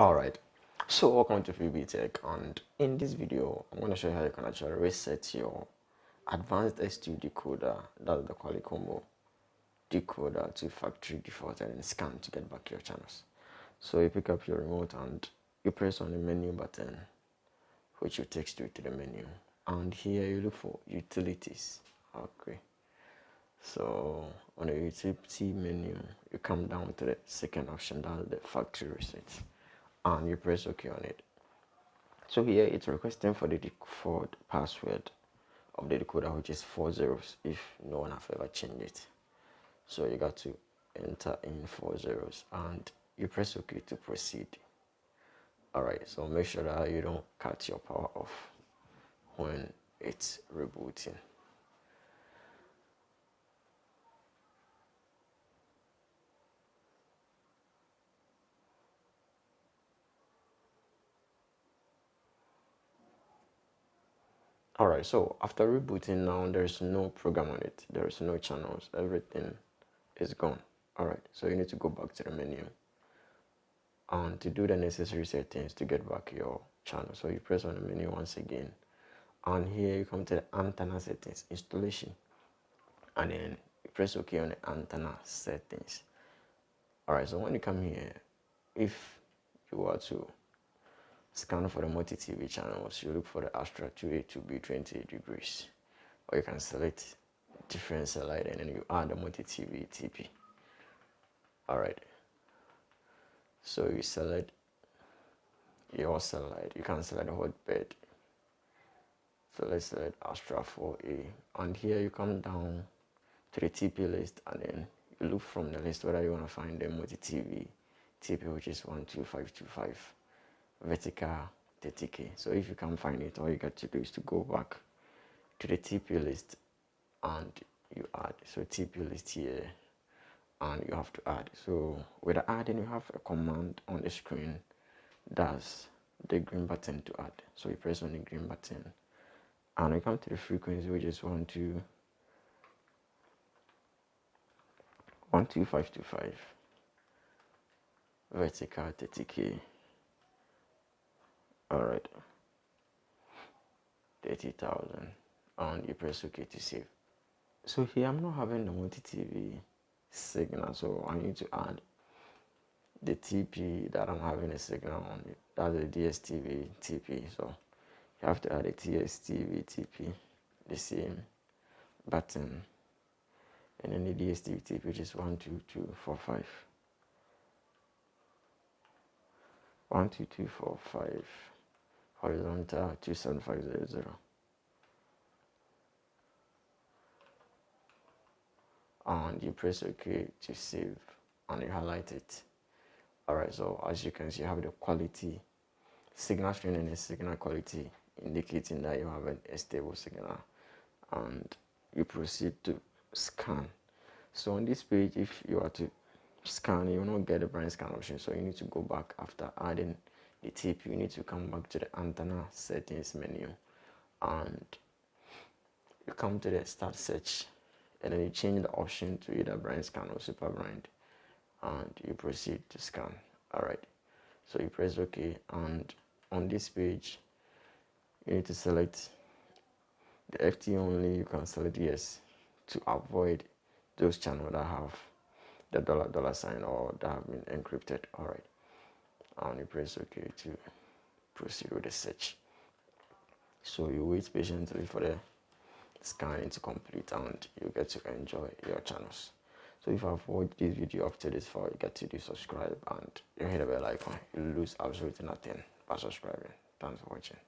Alright, so welcome to Pbteck, and in this video I'm going to show you how you can actually reset your advanced S2 decoder, that's the quality combo decoder, to factory default and then scan to get back your channels. So you pick up your remote and you press on the menu button, which will take you to the menu, and here you look for utilities. Okay, so on the utility menu you come down to the second option, that's the factory reset, and you press OK on it. So here it's requesting for the default password of the decoder, which is 4 zeros if no one have ever changed it. So you got to enter in 4 zeros and you press OK to proceed. Alright, so make sure that you don't cut your power off when it's rebooting. Alright, so after rebooting now, there's no program on it, there's no channels, everything is gone. Alright, so you need to go back to the menu and to do the necessary settings to get back your channel. So you press on the menu once again, and here you come to the antenna settings installation, and then you press OK on the antenna settings. Alright, so when you come here, if you were to scan for the multi-TV channels, you look for the Astra 2A to be 28 degrees, or you can select different slide and then you add the multi-TV TP. Alright, so you select your slide, you can select the hotbed, so let's select Astra 4A, and here you come down to the TP list and then you look from the list whether you want to find the multi-TV TP, which is 12525 vertical 30K. So if you can't find it, all you got to do is to go back to the TP list and you add. So TP list here, and you have to add. So with the adding, you have a command on the screen, that's the green button to add. So you press on the green button and you come to the frequency, which is 12525 vertical 30K. Alright, 30,000, and you press OK to save. So here I'm not having the multi-TV signal, so I need to add the TP that I'm having a signal on it. That's the DSTV TP, so you have to add a TSTV TP, the same button, and then the DSTV TP, which is 12245. 12245 horizontal 27500, and you press OK to save and you highlight it. Alright, so as you can see, you have the quality signal strength and the signal quality, indicating that you have a stable signal, and you proceed to scan. So on this page, if you are to scan, you will not get the blind scan option, so you need to go back after adding the TP. You need to come back to the antenna settings menu and you come to the start search, and then you change the option to either blind scan or super blind, and you proceed to scan. Alright, so you press OK, and on this page you need to select the FT only. You can select yes to avoid those channels that have the dollar sign or that have been encrypted. Alright, and you press OK to proceed with the search. So you wait patiently for the scanning to complete and you get to enjoy your channels. So if you have watched this video up to this far, you get to do subscribe and you hit the bell icon. You lose absolutely nothing by subscribing. Thanks for watching.